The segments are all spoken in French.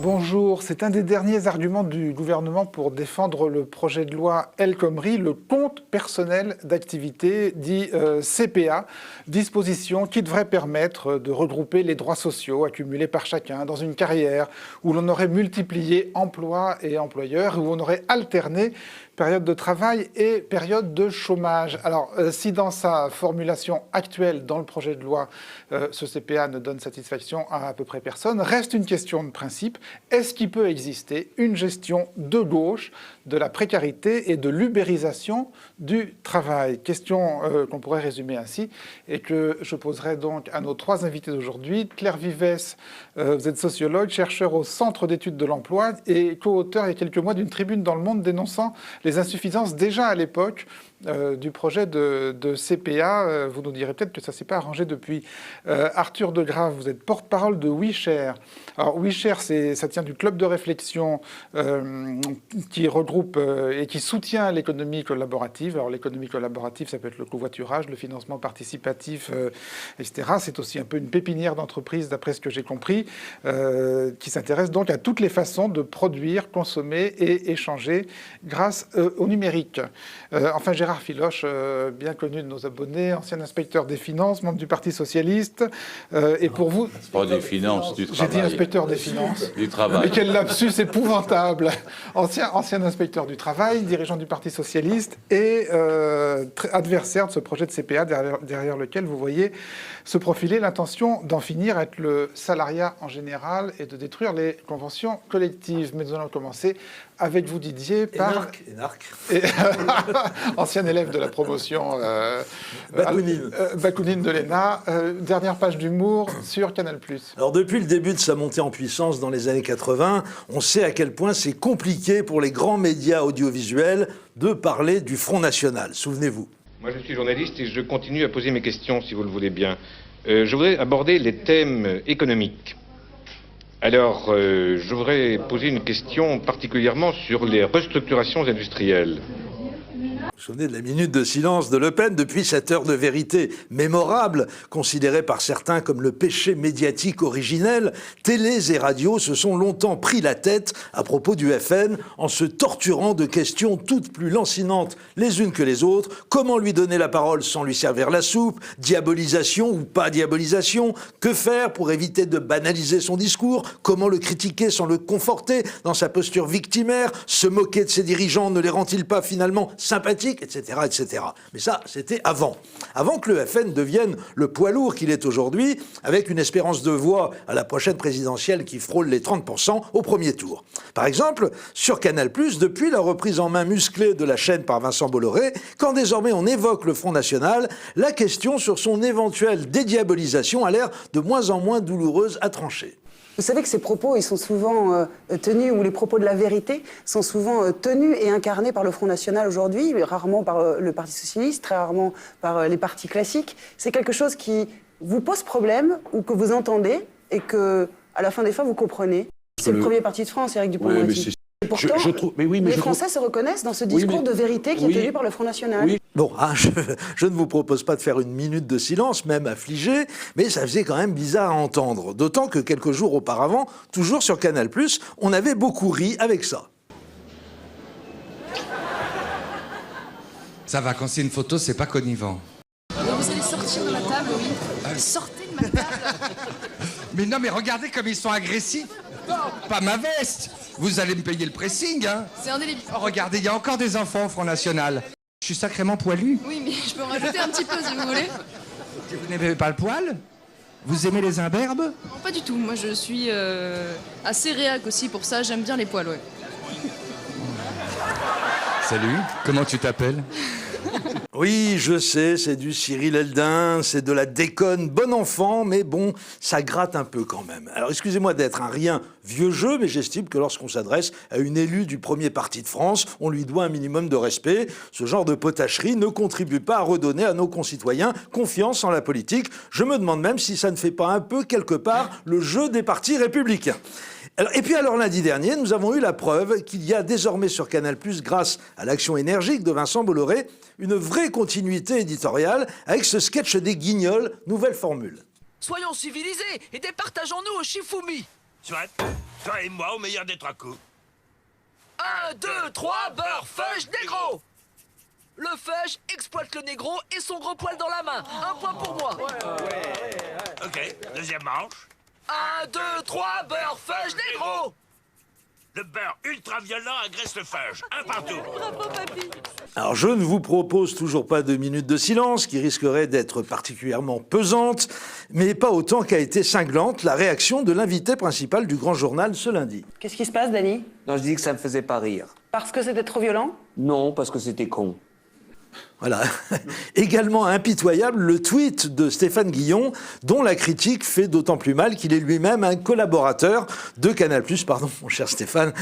Bonjour, c'est un des derniers arguments du gouvernement pour défendre le projet de loi El Khomri, le compte personnel d'activité dit CPA, disposition qui devrait permettre de regrouper les droits sociaux accumulés par chacun dans une carrière où l'on aurait multiplié emploi et employeurs, où on aurait alterné période de travail et période de chômage. Alors, si dans sa formulation actuelle, dans le projet de loi, ce CPA ne donne satisfaction à peu près personne, reste une question de principe. Est-ce qu'il peut exister une gestion de gauche de la précarité et de l'ubérisation du travail? Question qu'on pourrait résumer ainsi et que je poserai donc à nos trois invités d'aujourd'hui. Claire Vivès, vous êtes sociologue, chercheur au Centre d'études de l'emploi et co-auteur il y a quelques mois d'une tribune dans Le Monde dénonçant les insuffisances déjà à l'époque du projet de CPA. Vous nous direz peut-être que ça ne s'est pas arrangé depuis. Arthur Degrave, vous êtes porte-parole de WeShare. Alors WeShare, ça tient du club de réflexion qui regroupe et qui soutient l'économie collaborative. Alors l'économie collaborative, ça peut être le covoiturage, le financement participatif, etc. C'est aussi un peu une pépinière d'entreprise, d'après ce que j'ai compris, qui s'intéresse donc à toutes les façons de produire, consommer et échanger grâce au numérique. Enfin, Gérard Filoche, bien connu de nos abonnés, ancien inspecteur des finances, membre du Parti socialiste. Et pour vous... Pas des finances, du travail. J'ai dit inspecteur des finances. Du travail. Mais quel lapsus épouvantable. Ancien inspecteur du travail, dirigeant du Parti socialiste et adversaire de ce projet de CPA derrière lequel vous voyez se profiler l'intention d'en finir avec le salariat en général et de détruire les conventions collectives. Mais nous allons commencer avec vous, Didier, par... ancien élève de la promotion Bakounine de l'ENA. Dernière page d'humour sur Canal+. Alors depuis le début de sa montée en puissance dans les années 80, on sait à quel point c'est compliqué pour les grands médias audiovisuels de parler du Front National. Souvenez-vous. Moi je suis journaliste et je continue à poser mes questions si vous le voulez bien. Je voudrais aborder les thèmes économiques. Alors, je voudrais poser une question particulièrement sur les restructurations industrielles. Vous vous souvenez de la minute de silence de Le Pen depuis cette heure de vérité mémorable, considérée par certains comme le péché médiatique originel. Télés et radios se sont longtemps pris la tête à propos du FN en se torturant de questions toutes plus lancinantes les unes que les autres. Comment lui donner la parole sans lui servir la soupe? Diabolisation ou pas diabolisation? Que faire pour éviter de banaliser son discours? Comment le critiquer sans le conforter dans sa posture victimaire? Se moquer de ses dirigeants ne les rend-il pas finalement sympathiques, etc., etc. Mais ça, c'était avant que le FN devienne le poids lourd qu'il est aujourd'hui, avec une espérance de voix à la prochaine présidentielle qui frôle les 30% au premier tour. Par exemple, sur Canal+, depuis la reprise en main musclée de la chaîne par Vincent Bolloré, quand désormais on évoque le Front National, la question sur son éventuelle dédiabolisation a l'air de moins en moins douloureuse à trancher. Vous savez que ces propos, ils sont souvent tenus, ou les propos de la vérité sont souvent tenus et incarnés par le Front National aujourd'hui, rarement par le Parti socialiste, très rarement par les partis classiques. C'est quelque chose qui vous pose problème ou que vous entendez et que, à la fin des fins, vous comprenez. C'est le premier parti de France, Éric Dupond-Moretti. Et pourtant, les Français se reconnaissent dans ce discours de vérité qui est tenu par le Front National. Oui. Bon, je ne vous propose pas de faire une minute de silence, même affligé, mais ça faisait quand même bizarre à entendre. D'autant que quelques jours auparavant, toujours sur Canal+, on avait beaucoup ri avec ça. Ça va, quand c'est une photo, c'est pas connivant. Vous allez sortir de ma table, oui. Sortez de ma table. Mais non, mais regardez comme ils sont agressifs. Pas ma veste. Vous allez me payer le pressing, hein. C'est un délit. Oh, regardez, il y a encore des enfants au Front National. Je suis sacrément poilu. Oui, mais je peux en rajouter un petit peu si vous voulez. Vous n'aimez pas le poil? Vous aimez les imberbes? Non, pas du tout. Moi, je suis assez réac aussi pour ça. J'aime bien les poils, ouais. Salut, comment tu t'appelles? Oui, je sais, c'est du Cyril Eldin, c'est de la déconne bon enfant, mais bon, ça gratte un peu quand même. Alors excusez-moi d'être un rien vieux jeu, mais j'estime que lorsqu'on s'adresse à une élue du premier parti de France, on lui doit un minimum de respect. Ce genre de potacherie ne contribue pas à redonner à nos concitoyens confiance en la politique. Je me demande même si ça ne fait pas un peu, quelque part, le jeu des partis républicains. Et puis lundi dernier, nous avons eu la preuve qu'il y a désormais sur Canal+, grâce à l'action énergique de Vincent Bolloré, une vraie continuité éditoriale avec ce sketch des Guignols, nouvelle formule. Soyons civilisés et départageons-nous au Shifumi. Toi et moi, au meilleur des 3 coups. 1, 2, 3, beurre, fudge, négro. Le fudge exploite le négro et son gros poil dans la main. Un point pour moi. Ok, deuxième manche. 1, 2, 3, beurre, fudge, négro. Le beurre ultra-violent agresse le fudge. Un partout. Bravo, papy. Alors je ne vous propose toujours pas de minutes de silence, qui risquerait d'être particulièrement pesante, mais pas autant qu'a été cinglante la réaction de l'invité principal du Grand Journal ce lundi. Qu'est-ce qui se passe, Dany? Non, je dis que ça me faisait pas rire. Parce que c'était trop violent? Non, parce que c'était con. Voilà. Également impitoyable, le tweet de Stéphane Guillon, dont la critique fait d'autant plus mal qu'il est lui-même un collaborateur de Canal+. Pardon, mon cher Stéphane,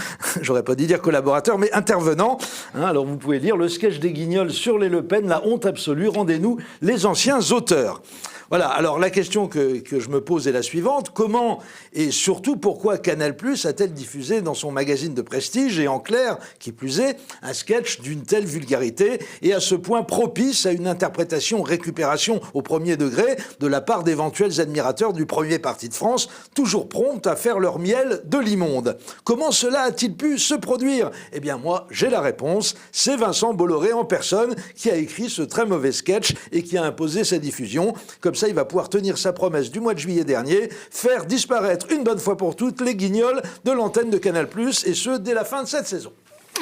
j'aurais pas dû dire collaborateur, mais intervenant. Alors vous pouvez lire le sketch des Guignols sur les Le Pen, la honte absolue, rendez-nous les anciens auteurs. Voilà, alors la question que je me pose est la suivante. Comment et surtout pourquoi Canal+ a-t-elle diffusé dans son magazine de prestige et en clair, qui plus est, un sketch d'une telle vulgarité et à ce point propice à une interprétation récupération au premier degré de la part d'éventuels admirateurs du premier parti de France, toujours prompts à faire leur miel de l'immonde? Comment cela a-t-il pu se produire? Eh bien moi, j'ai la réponse. C'est Vincent Bolloré en personne qui a écrit ce très mauvais sketch et qui a imposé sa diffusion. Comme ça, il va pouvoir tenir sa promesse du mois de juillet dernier, faire disparaître une bonne fois pour toutes les Guignols de l'antenne de Canal+, et ce, dès la fin de cette saison.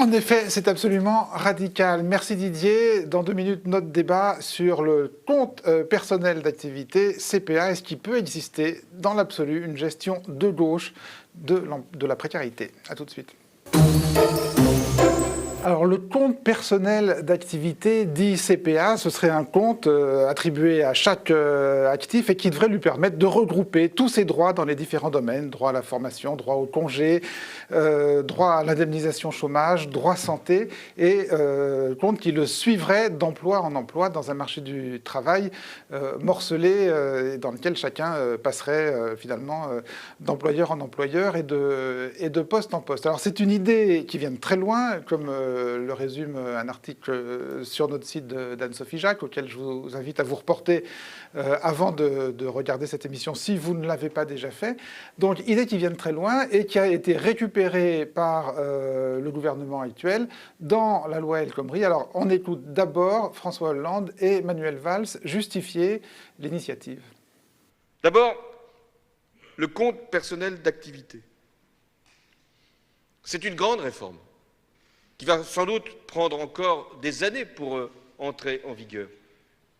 En effet, c'est absolument radical. Merci Didier. Dans 2 minutes, notre débat sur le compte personnel d'activité, CPA. Est-ce qu'il peut exister, dans l'absolu, une gestion de gauche de la précarité? À tout de suite. Alors, le compte personnel d'activité, dit CPA, ce serait un compte attribué à chaque actif et qui devrait lui permettre de regrouper tous ses droits dans les différents domaines. Droit à la formation, droit au congé, droit à l'indemnisation chômage, droit santé, et compte qui le suivrait d'emploi en emploi dans un marché du travail morcelé dans lequel chacun passerait finalement d'employeur en employeur et de poste en poste. Alors, c'est une idée qui vient de très loin, comme le résume un article sur notre site d'Anne-Sophie Jacques, auquel je vous invite à vous reporter avant de regarder cette émission, si vous ne l'avez pas déjà fait. Donc, idée qui vient de très loin et qui a été récupérée par le gouvernement actuel dans la loi El Khomri. Alors, on écoute d'abord François Hollande et Manuel Valls justifier l'initiative. D'abord, le compte personnel d'activité. C'est une grande réforme qui va sans doute prendre encore des années pour entrer en vigueur,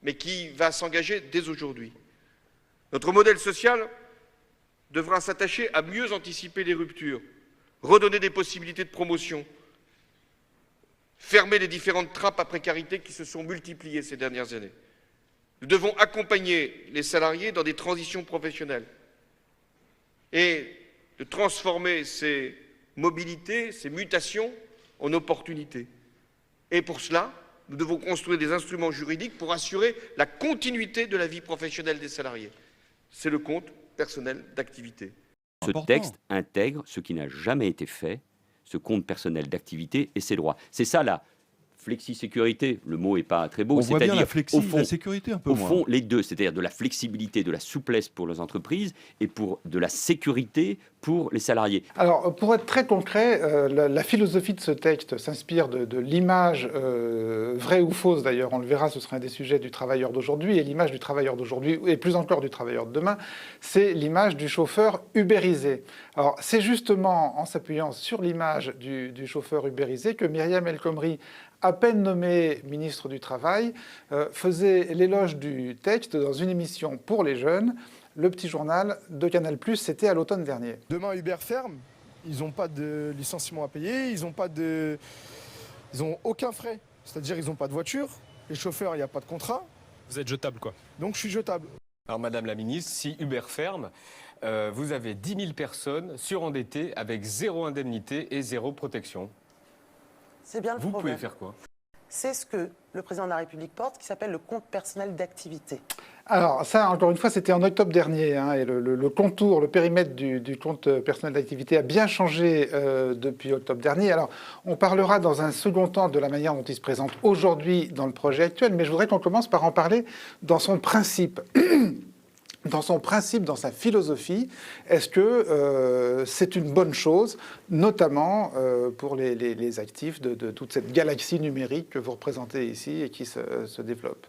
mais qui va s'engager dès aujourd'hui. Notre modèle social devra s'attacher à mieux anticiper les ruptures, redonner des possibilités de promotion, fermer les différentes trappes à précarité qui se sont multipliées ces dernières années. Nous devons accompagner les salariés dans des transitions professionnelles et de transformer ces mobilités, ces mutations en opportunités. Et pour cela, nous devons construire des instruments juridiques pour assurer la continuité de la vie professionnelle des salariés. C'est le compte personnel d'activité. Ce texte intègre ce qui n'a jamais été fait, ce compte personnel d'activité et ses droits. C'est ça la flexi-sécurité, le mot n'est pas très beau. On voit bien la flexi, au fond, la sécurité un peu au moins. fond, les deux, c'est-à-dire de la flexibilité, de la souplesse pour les entreprises et pour de la sécurité pour les salariés. Alors, pour être très concret, la philosophie de ce texte s'inspire de l'image, vraie ou fausse d'ailleurs, on le verra, ce sera un des sujets du travailleur d'aujourd'hui, et l'image du travailleur d'aujourd'hui, et plus encore du travailleur de demain, c'est l'image du chauffeur ubérisé. Alors, c'est justement en s'appuyant sur l'image du chauffeur ubérisé que Myriam El Khomri, à peine nommée ministre du Travail, faisait l'éloge du texte dans une émission pour les jeunes, Le Petit Journal de Canal+, c'était à l'automne dernier. Demain, Uber ferme, ils n'ont pas de licenciement à payer, ils n'ont aucun frais. C'est-à-dire ils n'ont pas de voiture, les chauffeurs, il n'y a pas de contrat. Vous êtes jetable, quoi. Donc je suis jetable. Alors, Madame la Ministre, si Uber ferme, vous avez 10 000 personnes surendettées avec 0 indemnité et 0 protection. C'est bien le Vous problème. pouvez faire quoi? C'est ce que le président de la République porte, qui s'appelle le compte personnel d'activité. Alors ça, encore une fois, c'était en octobre dernier, hein, et le contour, le périmètre du compte personnel d'activité a bien changé depuis octobre dernier. Alors, on parlera dans un second temps de la manière dont il se présente aujourd'hui dans le projet actuel, mais je voudrais qu'on commence par en parler dans son principe. dans son principe, dans sa philosophie, est-ce que c'est une bonne chose, notamment pour les actifs de toute cette galaxie numérique que vous représentez ici et qui se développe ?